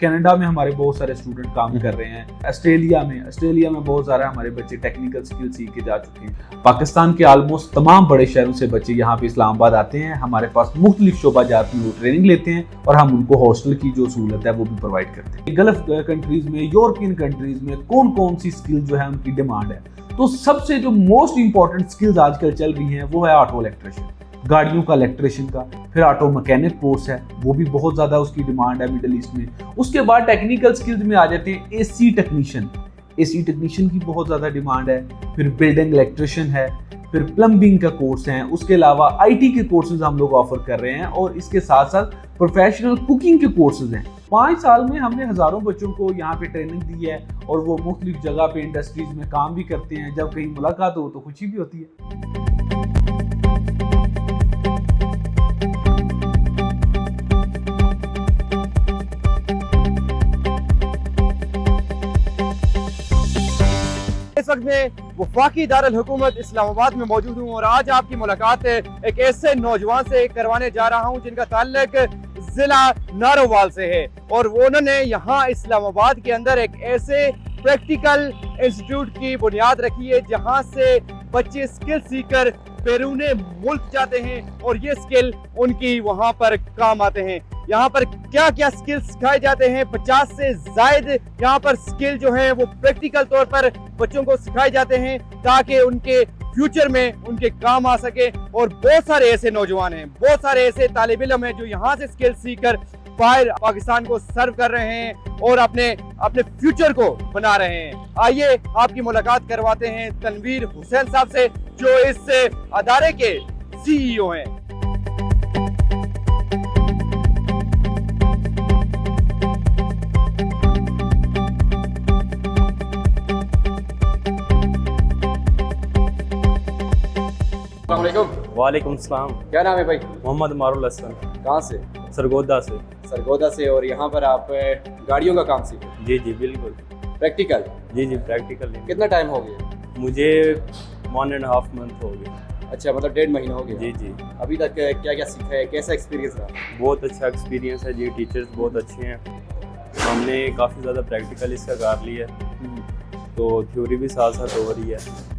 Canada में हमारे बहुत सारे स्टूडेंट काम कर रहे हैं। ऑस्ट्रेलिया में बहुत सारे हमारे बच्चे टेक्निकल स्किल सीख के जा चुके हैं। पाकिस्तान के ऑलमोस्ट तमाम बड़े शहरों से बच्चे यहाँ पे इस्लामाबाद आते हैं। हमारे पास मुख्तलिफ शोबा जात में वो ट्रेनिंग लेते हैं और हम उनको हॉस्टल की जो सहूलत है वो भी प्रोवाइड करते हैं। गल्फ कंट्रीज में, यूरोपियन कंट्रीज में कौन कौन सी स्किल जो है उनकी डिमांड है, तो सबसे जो मोस्ट इंपॉर्टेंट स्किल्स आजकल चल रही हैं वो है ऑटो इलेक्ट्रिशियन, गाड़ियों का इलेक्ट्रिशियन का। फिर ऑटो मैकेनिक कोर्स है, वो भी बहुत ज़्यादा उसकी डिमांड है मिडल ईस्ट में। उसके बाद टेक्निकल स्किल्स में आ जाते हैं एसी टेक्नीशियन की बहुत ज़्यादा डिमांड है। फिर बिल्डिंग इलेक्ट्रिशियन है, फिर प्लम्बिंग का कोर्स है। उसके अलावा आईटी के कोर्सेज हम लोग ऑफर कर रहे हैं और इसके साथ साथ प्रोफेशनल कुकिंग के कोर्सेज हैं। 5 साल में हमने हज़ारों बच्चों को यहाँ पे ट्रेनिंग दी है और वो मुख्तलिफ जगह पे इंडस्ट्रीज में काम भी करते हैं। जब कहीं मुलाकात हो तो खुशी भी होती है। इस वक्त में वफाकी दारुल हुकूमत इस्लामाबाद में मौजूद हूँ और आज आपकी मुलाकात एक ऐसे नौजवान से करवाने जा रहा हूँ जिनका ताल्लुक जिला नारोवाल से है और वो उन्होंने यहाँ इस्लामाबाद के अंदर एक ऐसे प्रैक्टिकल इंस्टीट्यूट की बुनियाद रखी है जहाँ से बच्चे स्किल सीखकर बैरूने मुल्क जाते हैं और ये स्किल उनकी वहाँ पर काम आते हैं। यहाँ पर क्या क्या स्किल सिखाए जाते हैं, 50 से जायद यहाँ पर स्किल जो है वो प्रैक्टिकल तौर पर बच्चों को सिखाए जाते हैं ताकि उनके फ्यूचर में उनके काम आ सके। और बहुत सारे ऐसे नौजवान हैं, बहुत सारे ऐसे तालिब इल्म हैं जो यहाँ से स्किल सीखकर बाहर पाकिस्तान को सर्व कर रहे हैं और अपने फ्यूचर को बना रहे हैं। आइए आपकी मुलाकात करवाते हैं तनवीर हुसैन साहब से जो इस अदारे के सीईओ हैं। वालेकुम सलाम। क्या नाम है भाई? मोहम्मद मारुल हसन। कहाँ से? सरगोदा से। सरगोदा से। और यहाँ पर आप गाड़ियों का काम सीखे? जी जी बिल्कुल। प्रैक्टिकल? जी जी प्रैक्टिकल। कितना टाइम हो गया? मुझे 1.5 मंथ हो गया। अच्छा, मतलब 1.5 महीना हो गया। जी जी। अभी तक क्या क्या सीखा है, कैसा एक्सपीरियंस रहा? बहुत अच्छा एक्सपीरियंस है जी, टीचर्स बहुत अच्छे हैं। हमने काफ़ी ज़्यादा प्रैक्टिकल इसका कर लिया है तो थ्योरी भी साथ साथ हो रही है।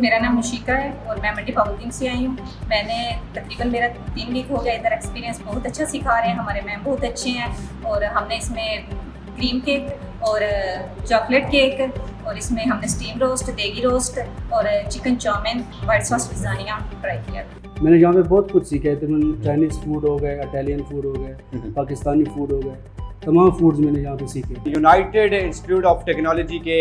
मेरा नाम मुशिका है और मैं मंडी पाउलिंग से आई हूँ। मैंने तकरीबन मेरा 3 वीक हो गया इधर। एक्सपीरियंस बहुत अच्छा सिखा रहे हैं, हमारे मैम बहुत अच्छे हैं और हमने इसमें क्रीम केक और चॉकलेट केक और इसमें हमने स्टीम रोस्ट, देगी रोस्ट और chicken chowmein, white sauce lasagna try किया। मैंने यहाँ पे बहुत कुछ सीखा है। तकरीबन चाइनीज़ फूड हो गए, इटालियन फूड हो गए, पाकिस्तानी फूड हो गए, तमाम फूड्स मैंने यहाँ पे सीखे। यूनाइटेड इंस्टीट्यूट ऑफ टेक्नोलॉजी के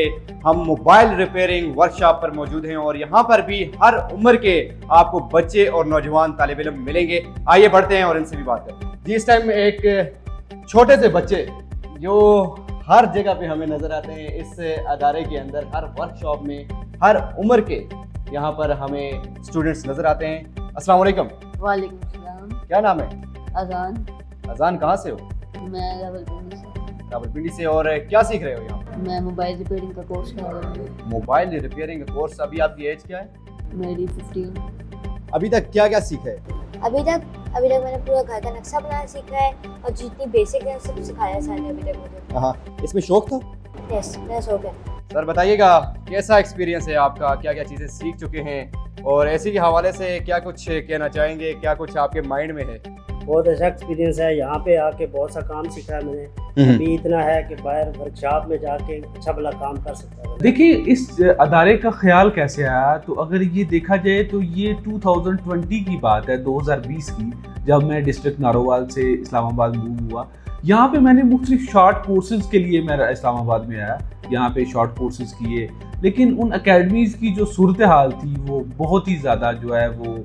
हम मोबाइल रिपेयरिंग वर्कशॉप पर मौजूद हैं और यहाँ पर भी हर उम्र के आपको बच्चे और नौजवान तालिब इल्म मिलेंगे। आइए बढ़ते हैं और इनसे भी बात करते हैं। जी, इस टाइम एक छोटे से बच्चे जो हर जगह पे हमें नजर आते हैं इस अदारे के अंदर, हर वर्कशॉप में हर उम्र के यहाँ पर हमें स्टूडेंट्स नजर आते हैं। अस्सलाम वालेकुम। वालेकुम सलाम। क्या नाम है? अजान। अजान, कहाँ से हो? मैं रावलपिंडी से। रावलपिंडी से। और क्या सीख रहे हो यहाँ पर? मैं मोबाइल रिपेयरिंग का कोर्स कर रही हूँ। मोबाइल रिपेयरिंग का कोर्स। अभी आपकी एज क्या है? मेरी 15। अभी तक क्या क्या सीखा है? अभी तक मैंने पूरा घर का नक्शा बनाना सीखा है और जितनी बेसिक है सब सिखाया है सर ने अभी तक मुझे। हाँ, इसमें शौक था? यस, मेरा शौक है। सर बताइएगा कैसा एक्सपीरियंस है आपका, क्या क्या चीज़ें सीख चुके हैं और ऐसी के हवाले से क्या कुछ कहना चाहेंगे, क्या कुछ आपके माइंड में है? बहुत अच्छा एक्सपीरियंस है। यहाँ पे आके बहुत सा काम सीखा है मैंने। अभी इतना है कि बाहर वर्कशॉप में जाके अच्छा भला काम कर सकता है। देखिए इस अदारे का ख्याल कैसे आया, तो अगर ये देखा जाए तो ये 2020 की बात है, 2020 की, जब मैं डिस्ट्रिक्ट नारोवाल से इस्लामाबाद मूव हुआ। यहाँ पे मैंने मुख्तलिफ शॉर्ट कोर्सेज के लिए मैं इस्लामाबाद में आया, यहाँ पे शॉर्ट कोर्सेज किए। लेकिन उन अकेडमीज़ की जो सूरत हाल थी वो बहुत ही ज़्यादा जो है वो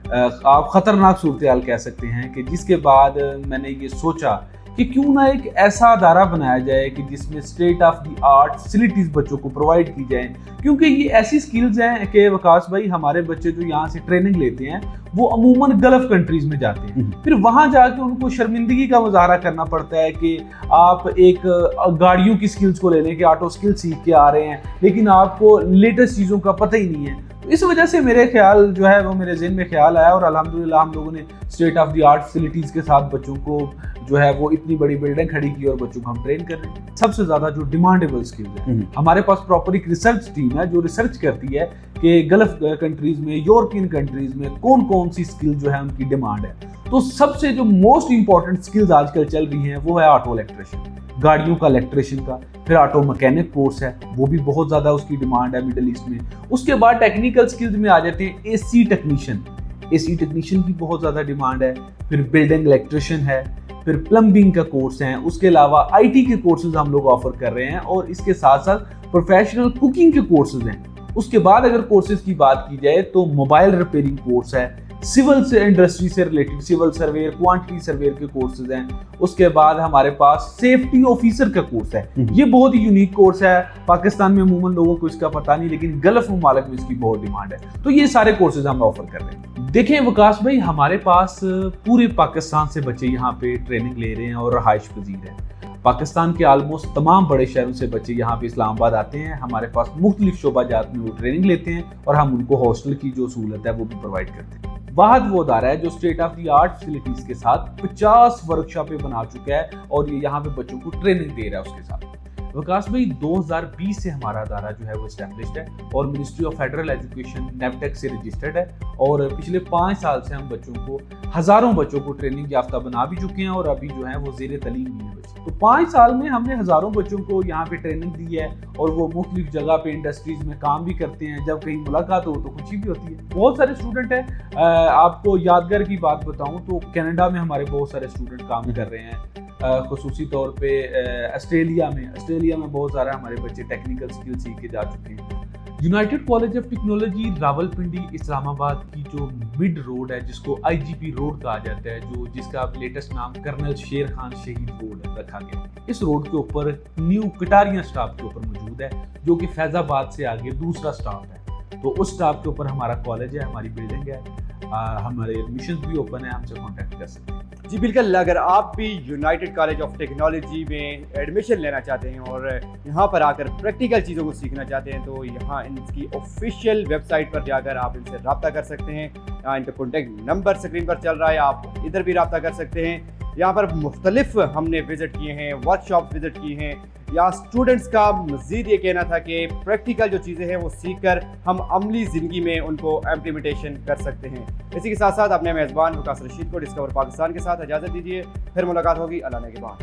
आप ख़तरनाक सूरत हाल कह सकते हैं कि जिसके बाद मैंने ये सोचा कि क्यों ना एक ऐसा अदारा बनाया जाए कि जिसमें state of the art facilities बच्चों को प्रोवाइड की जाए। क्योंकि ये ऐसी स्किल्स हैं कि वकास भाई, हमारे बच्चे जो यहाँ से ट्रेनिंग लेते हैं वो अमूमन गल्फ कंट्रीज़ में जाते हैं, फिर वहाँ जाके उनको शर्मिंदगी का मुजाहरा करना पड़ता है कि आप एक गाड़ियों की स्किल्स को लेने के ऑटो स्किल सीख के आ रहे हैं लेकिन आपको लेटेस्ट चीज़ों का पता ही नहीं है। इस वजह से मेरे ख्याल जो है वो मेरे ज़हन में ख्याल आया और अल्हम्दुलिल्लाह हम लोगों ने state of the art facilities के साथ बच्चों को जो है वो इतनी बड़ी बिल्डिंग खड़ी की और बच्चों को हम ट्रेन कर रहे हैं। सबसे ज़्यादा जो डिमांडेबल स्किल्स है, हमारे पास प्रॉपर एक रिसर्च टीम है जो रिसर्च करती है कि गल्फ कंट्रीज़ में, यूरोपियन कंट्रीज़ में कौन कौन सी स्किल जो है उनकी डिमांड है। तो सबसे जो मोस्ट इंपॉर्टेंट स्किल्स आजकल चल रही हैं वो है ऑटो इलेक्ट्रिशियन, गाड़ियों का इलेक्ट्रिशियन का, फिर ऑटो मैकेनिक कोर्स है, वो भी बहुत ज़्यादा उसकी डिमांड है मिडिल ईस्ट में। उसके बाद टेक्निकल स्किल्स में आ जाते हैं एसी टेक्नीशियन की बहुत ज़्यादा डिमांड है, फिर बिल्डिंग इलेक्ट्रिशियन है, फिर प्लम्बिंग का कोर्स है, उसके अलावा आईटी के कोर्सेज हम लोग ऑफर कर रहे हैं और इसके साथ साथ प्रोफेशनल कुकिंग के कोर्सेज हैं। उसके बाद अगर कोर्सेज की बात की जाए तो मोबाइल रिपेयरिंग कोर्स है, सिविल से इंडस्ट्री से related civil surveyor, quantity surveyor के कोर्सेज हैं। उसके बाद हमारे पास सेफ्टी ऑफिसर का कोर्स है, ये बहुत ही यूनिक कोर्स है, पाकिस्तान में अमूमन लोगों को इसका पता नहीं, लेकिन गल्फ ममालिक में इसकी बहुत डिमांड है। तो ये सारे कोर्सेज हम ऑफर कर रहे हैं। देखें वकास भाई, हमारे पास पूरे पाकिस्तान से बच्चे यहाँ पे ट्रेनिंग ले रहे हैं और रहाइश पजीर है। पाकिस्तान के आलमोस्ट तमाम बड़े शहरों से बच्चे यहाँ पे इस्लामाबाद आते हैं, हमारे पास मुख्तलिफ शोबाजात में वो ट्रेनिंग लेते हैं और हम उनको हॉस्टल की जो सहूलत है वो भी प्रोवाइड करते हैं। वाहद वो अदारा है जो state of the art facilities के साथ 50 वर्कशॉपें बना चुका है और ये यहाँ पे बच्चों को ट्रेनिंग दे रहा है। उसके साथ विकास भाई 2020 से हमारा अदारा जो है वो एस्टैब्लिश्ड है और मिनिस्ट्री ऑफ फेडरल एजुकेशन नेपटेक से रजिस्टर्ड है और पिछले 5 साल से हम बच्चों को हज़ारों बच्चों को ट्रेनिंग याफ्ता बना भी चुके हैं और अभी जो है वो ज़ेरे तलीम भी है बच्चे। तो 5 साल में हमने हज़ारों बच्चों को यहाँ पे ट्रेनिंग दी है और वो मुख्तलिफ जगह पे इंडस्ट्रीज में काम भी करते हैं। जब कहीं मुलाकात हो तो खुशी भी होती है। बहुत सारे स्टूडेंट हैं, आपको यादगार की बात बताऊँ तो कनाडा में हमारे बहुत सारे स्टूडेंट काम कर रहे हैं, खुसूसी तौर पे ऑस्ट्रेलिया में बहुत सारे हमारे बच्चे टेक्निकल स्किल सीख के जा चुके हैं। United college of technology Rawalpindi Islamabad की जो मिड रोड है जिसको IGP रोड कहा जाता है, जो जिसका लेटेस्ट नाम कर्नल शेर खान शहीद रोड रखा गया, इस रोड के ऊपर न्यू कटारिया स्टॉप के ऊपर मौजूद है जो कि फैजाबाद से आगे दूसरा स्टॉप है। तो उस स्टॉप के ऊपर हमारा कॉलेज है, हमारी बिल्डिंग है, हमारे एडमिशन भी ओपन है, हमसे कॉन्टेक्ट कर सकते हैं। जी बिल्कुल, अगर आप भी यूनाइटेड कॉलेज ऑफ टेक्नोलॉजी में एडमिशन लेना चाहते हैं और यहाँ पर आकर प्रैक्टिकल चीज़ों को सीखना चाहते हैं तो यहाँ इनकी ऑफिशियल वेबसाइट पर जाकर आप इनसे रब्ता कर सकते हैं। यहाँ इनका कॉन्टेक्ट नंबर स्क्रीन पर चल रहा है, आप इधर भी रब्ता कर सकते हैं। यहाँ पर मुख्तलिफ हमने विज़िट किए हैं, वर्कशॉप विज़िट की हैं। यहाँ स्टूडेंट्स का मज़ीद ये कहना था कि प्रैक्टिकल जो चीज़ें हैं वो सीख कर हम अमली ज़िंदगी में उनको इम्प्लीमेंटेशन कर सकते हैं। इसी के साथ साथ अपने मेज़बान वकास रशीद को डिस्कवर पाकिस्तान के साथ इजाज़त दीजिए, फिर मुलाकात होगी अल्लाह ने के बाद।